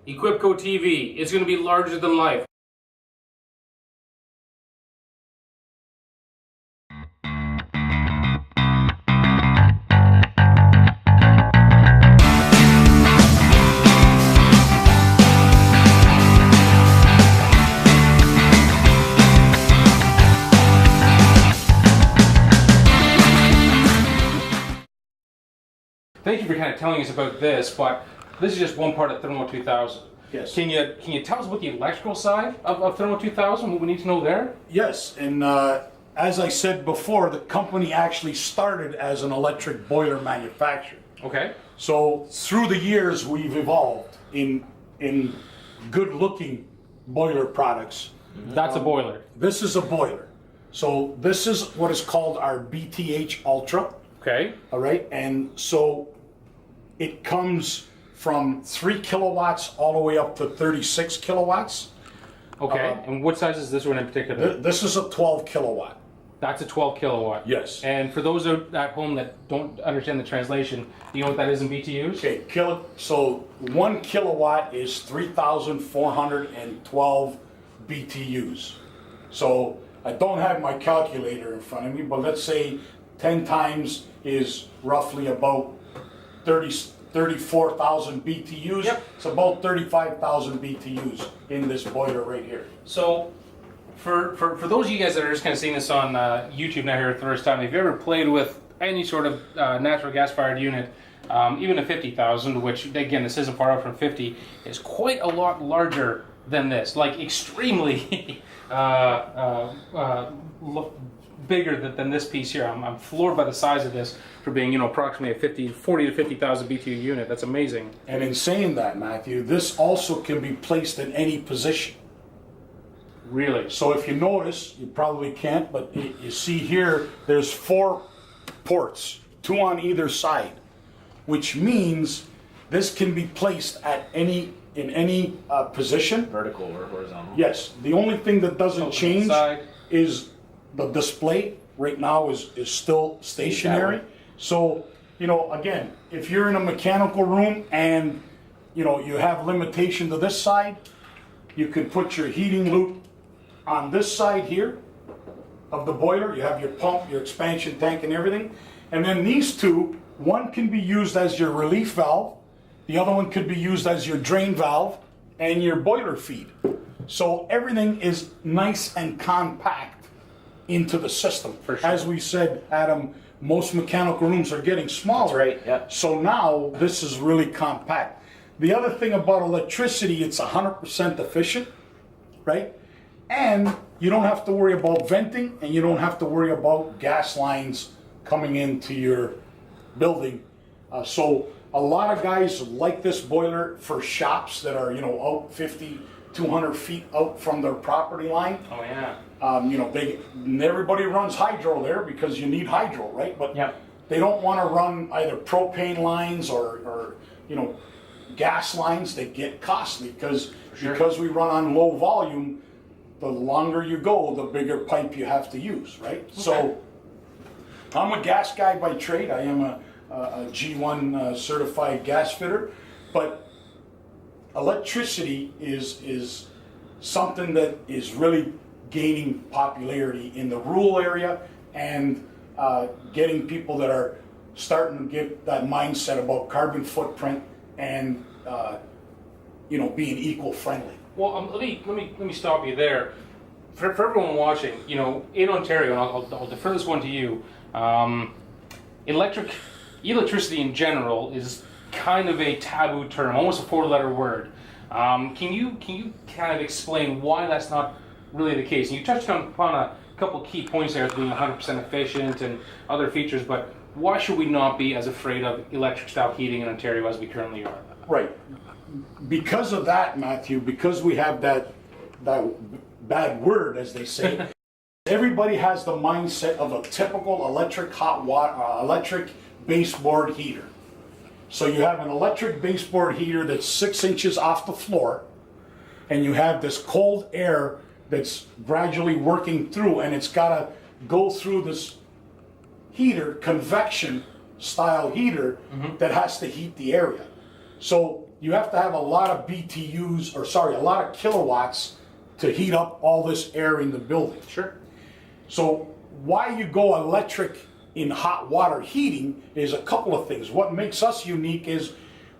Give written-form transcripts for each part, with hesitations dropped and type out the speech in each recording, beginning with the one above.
Equipco TV, it's going to be larger than life. Thank you for kind of telling us about this, but this is just one part of Thermo 2000. Yes. Can you tell us about the electrical side of Thermo 2000, what we need to know there? Yes, and as I said before, the company actually started as an electric boiler manufacturer. Okay. So through the years, we've evolved in good-looking boiler products. That's a boiler. This is a boiler. So this is what is called our BTH Ultra. Okay. All right, and so it comes from 3 kilowatts all the way up to 36 kilowatts. Okay, and what size is this one in particular? This is a 12 kilowatt. That's a 12 kilowatt. Yes. And for those at home that don't understand the translation, do you know what that is in BTUs? Okay, so 1 kilowatt is 3,412 BTUs. So I don't have my calculator in front of me, but let's say 10 times is roughly about 34,000 BTUs. Yep. It's about 35,000 BTUs in this boiler right here. So, for those of you guys that are just kind of seeing this on YouTube now here for the first time, if you ever played with any sort of natural gas fired unit, even a 50,000, which again this isn't far out from 50, is quite a lot larger than this, like extremely bigger than this piece here. I'm floored by the size of this for being, approximately a 40 to 50,000 BTU unit. That's amazing. And in saying that, Matthew, this also can be placed in any position. Really? So if you notice, you probably can't, but you see here, there's 4 ports, 2 on either side, which means this can be placed in any position. Vertical or horizontal? Yes. The only thing that doesn't change is the display right now is still stationary. So, again, if you're in a mechanical room and, you have limitation to this side, you can put your heating loop on this side here of the boiler. You have your pump, your expansion tank and everything. And then these two, one can be used as your relief valve. The other one could be used as your drain valve and your boiler feed. So everything is nice and compact into the system. For sure. As we said, Adam, most mechanical rooms are getting smaller. That's right, yeah. So now this is really compact. The other thing about electricity, it's 100% efficient, right? And you don't have to worry about venting, and you don't have to worry about gas lines coming into your building. So a lot of guys like this boiler for shops that are, out 50, 200 feet out from their property line. Oh yeah. Everybody runs hydro there because you need hydro, right? But they don't want to run either propane lines or gas lines. They get costly because we run on low volume. The longer you go, the bigger pipe you have to use, right? Okay. So I'm a gas guy by trade. I am a G1 certified gas fitter, but electricity is something that is really gaining popularity in the rural area and getting people that are starting to get that mindset about carbon footprint and being eco-friendly. Well, let me stop you there. For everyone watching, in Ontario, and I'll defer this one to you. Electricity in general is kind of a taboo term, almost a 4-letter word. Can you kind of explain why that's not really the case? And you touched upon a couple key points there, as being 100% efficient and other features, but why should we not be as afraid of electric style heating in Ontario as we currently are? Right. Because of that, Matthew, because we have that bad word, as they say, everybody has the mindset of a typical electric baseboard heater. So you have an electric baseboard heater that's 6 inches off the floor, and you have this cold air that's gradually working through, and it's got to go through this heater, convection style heater, that has to heat the area. So you have to have a lot of BTUs, or sorry, a lot of kilowatts to heat up all this air in the building. Sure. So why you go electric in hot water heating is a couple of things. What makes us unique is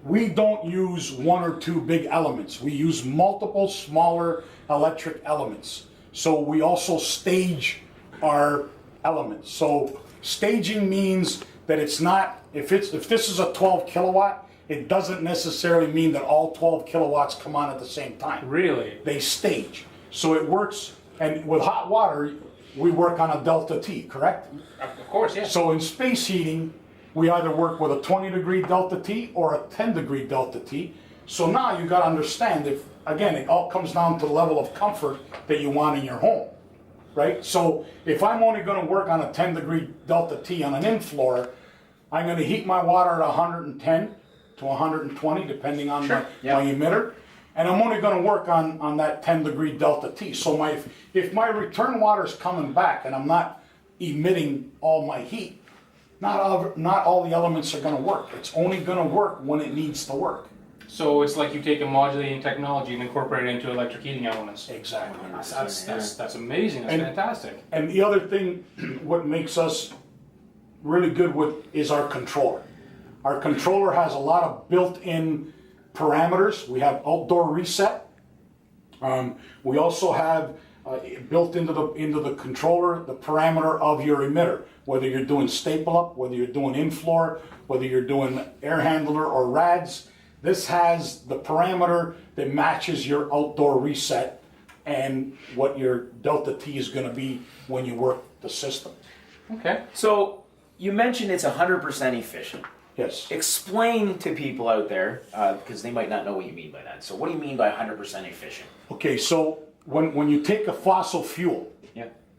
we don't use one or two big elements. We use multiple smaller electric elements. So we also stage our elements. So staging means that it's not, if this is a 12 kilowatt, it doesn't necessarily mean that all 12 kilowatts come on at the same time. Really? They stage. So it works, and with hot water, we work on a delta T, correct? Of course, yes. So in space heating, we either work with a 20-degree delta T or a 10-degree delta T. So now you got to understand, if again, it all comes down to the level of comfort that you want in your home, right? So if I'm only going to work on a 10-degree delta T on an in-floor, I'm going to heat my water at 110 to 120, depending on my emitter. And I'm only going to work on that 10-degree delta T. So if my return water is coming back and I'm not emitting all my heat, not all the elements are going to work. It's only going to work when it needs to work. So it's like you take a modulating technology and incorporate it into electric heating elements. Exactly. That's amazing. That's fantastic. And the other thing, what makes us really good is our controller. Our controller has a lot of built-in parameters. We have outdoor reset. We also have built into the controller the parameter of your emitter, whether you're doing staple up, whether you're doing in-floor, whether you're doing air handler or rads. This has the parameter that matches your outdoor reset and what your delta T is going to be when you work the system. Okay. So you mentioned it's 100% efficient. Yes. Explain to people out there, because they might not know what you mean by that. So what do you mean by 100% efficient? Okay, so when you take a fossil fuel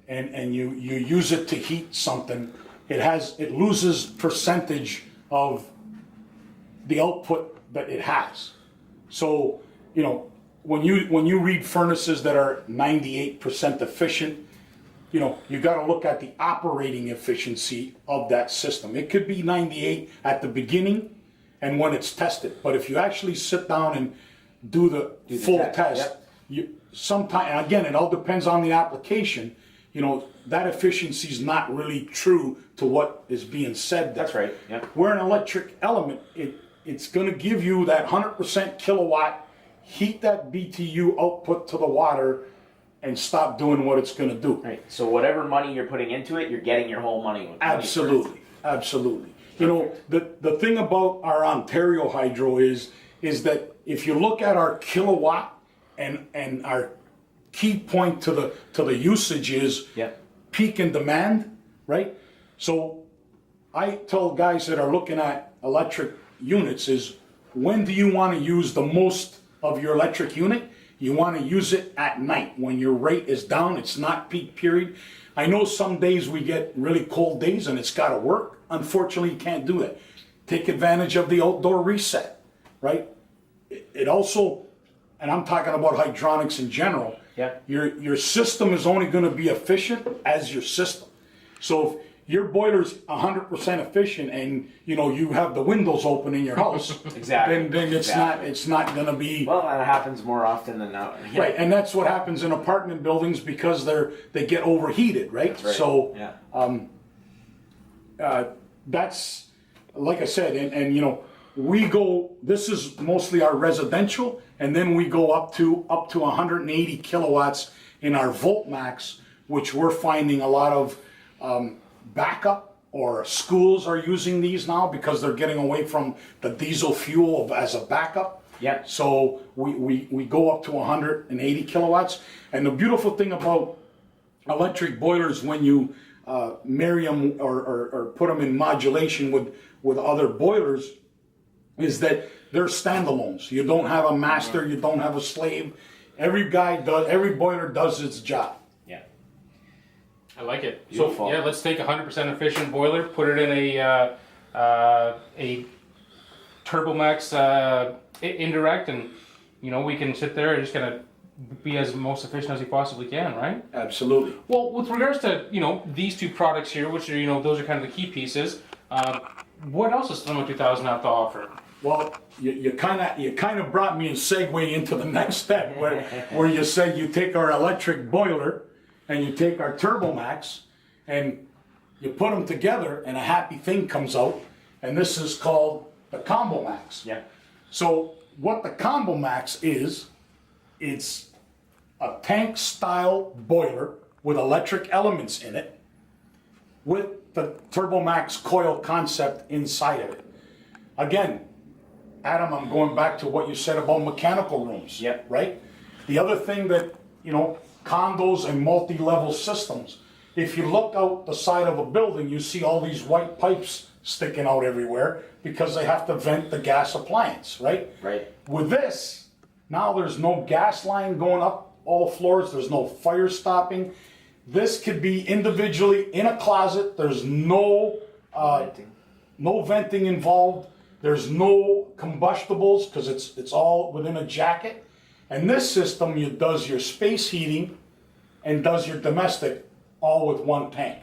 and you use it to heat something, it loses percentage of the output that it has. So, you know, when you read furnaces that are 98% efficient, you know, you got to look at the operating efficiency of that system. It could be 98 at the beginning and when it's tested, but if you actually sit down and do the full test, sometimes, again, it all depends on the application. You know, that efficiency is not really true to what is being said there. That's right. Yeah. Where an electric element, it's going to give you that 100% kilowatt, heat that BTU output to the water, and stop doing what it's going to do. Right. So whatever money you're putting into it, you're getting your whole money. Absolutely. Absolutely. You know, the thing about our Ontario Hydro is that if you look at our kilowatt and our key point to the usage is peak and demand, right? So I tell guys that are looking at electric units is, when do you want to use the most of your electric unit? You want to use it at night when your rate is down, it's not peak period. I know some days we get really cold days and it's got to work. Unfortunately, you can't do that. Take advantage of the outdoor reset, right? It also, and I'm talking about hydronics in general, your system is only going to be efficient as your system. So if your boiler's 100% efficient and you know you have the windows open in your house, then it's not going to be. Well, that happens more often than not. Right, and that's what happens in apartment buildings because they get overheated, right? That's right. So that's, like I said, and you know, we go. This is mostly our residential, and then we go up to 180 kilowatts in our Voltmax, which we're finding a lot of backup, or schools are using these now because they're getting away from the diesel fuel as a backup. Yeah. So we go up to 180 kilowatts, and the beautiful thing about electric boilers when you marry them or put them in modulation with other boilers is that they're standalones. You don't have a master, you don't have a slave. Every boiler does its job. Yeah. I like it. Beautiful. So let's take a 100% efficient boiler, put it in a TurboMax indirect, and you know we can sit there and just kind of be as most efficient as we possibly can, right? Absolutely. Well, with regards to these two products here, which are those are kind of the key pieces. What else does Thermo 2000 have to offer? Well, you kind of brought me and segue into the next step where you said you take our electric boiler and you take our Turbomax and you put them together and a happy thing comes out, and this is called the Combo Max. Yeah. So what the Combo Max is, it's a tank style boiler with electric elements in it with the Turbomax coil concept inside of it. Again, Adam, I'm going back to what you said about mechanical rooms. Yep. Right? The other thing that, condos and multi-level systems, if you look out the side of a building, you see all these white pipes sticking out everywhere because they have to vent the gas appliance, right? Right. With this, now there's no gas line going up all floors, there's no fire stopping. This could be individually in a closet, there's no venting involved. There's no combustibles because it's all within a jacket. And this system does your space heating and does your domestic all with one tank.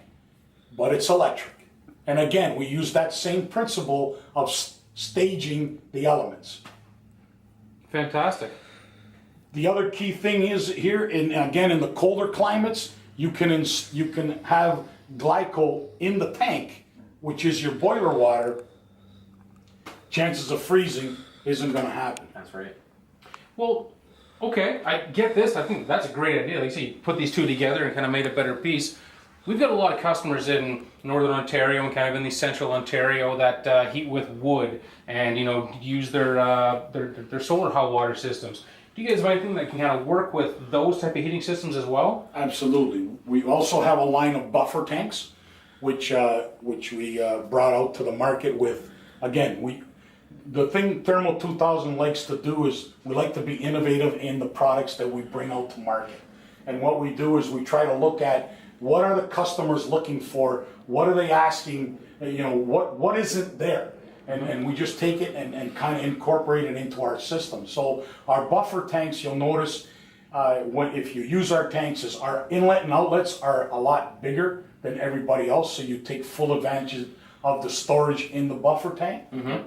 But it's electric. And again, we use that same principle of staging the elements. Fantastic. The other key thing is here, in the colder climates, you can have glycol in the tank, which is your boiler water. Chances of freezing isn't going to happen. That's right. Well, okay, I get this. I think that's a great idea. Like you say, you put these two together and kind of made a better piece. We've got a lot of customers in Northern Ontario and kind of in the Central Ontario that heat with wood and use their solar hot water systems. Do you guys have anything that can kind of work with those type of heating systems as well? Absolutely. We also have a line of buffer tanks, which we brought out to the market with. Again, the thing Thermal 2000 likes to do is we like to be innovative in the products that we bring out to market. And what we do is we try to look at what are the customers looking for, what are they asking, what isn't there. And we just take it and kind of incorporate it into our system. So our buffer tanks, you'll notice if you use our tanks, is our inlet and outlets are a lot bigger than everybody else. So you take full advantage of the storage in the buffer tank. Mm-hmm.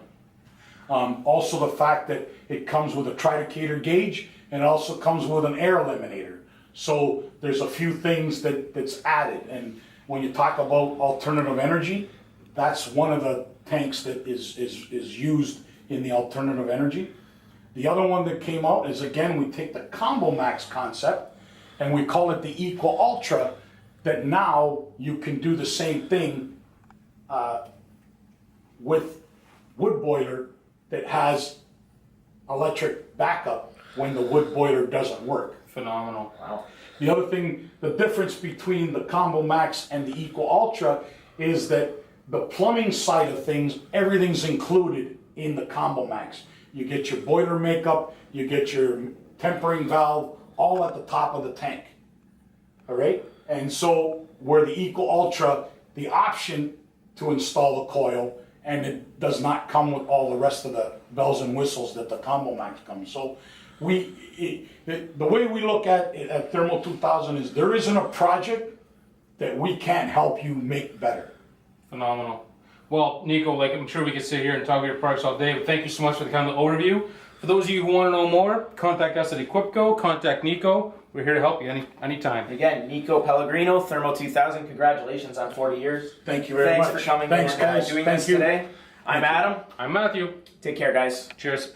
Also the fact that it comes with a tridecator gauge and it also comes with an air eliminator. So there's a few things that's added. And when you talk about alternative energy, that's one of the tanks that is used in the alternative energy. The other one that came out is, again, we take the Combo Max concept and we call it the Equal Ultra, that now you can do the same thing with wood boiler that has electric backup when the wood boiler doesn't work. Phenomenal. Wow. The other thing, the difference between the Combo Max and the Equal Ultra is that the plumbing side of things, everything's included in the Combo Max. You get your boiler makeup, you get your tempering valve, all at the top of the tank. All right? And so where the Equal Ultra, the option to install the coil, and it does not come with all the rest of the bells and whistles that the Combo Max comes. So the way we look at it at Thermal 2000 is there isn't a project that we can't help you make better. Phenomenal. Well, Nico, I'm sure we could sit here and talk about your products all day, but thank you so much for the kind of overview. For those of you who want to know more, contact us at Equipco, contact Nico. We're here to help you anytime. Again, Nico Pellegrino, Thermo 2000. Congratulations on 40 years. Thank you very much. Thanks for coming Thanks, and guys. doing Thank this you. today. I'm Adam. I'm Matthew. Take care, guys. Cheers.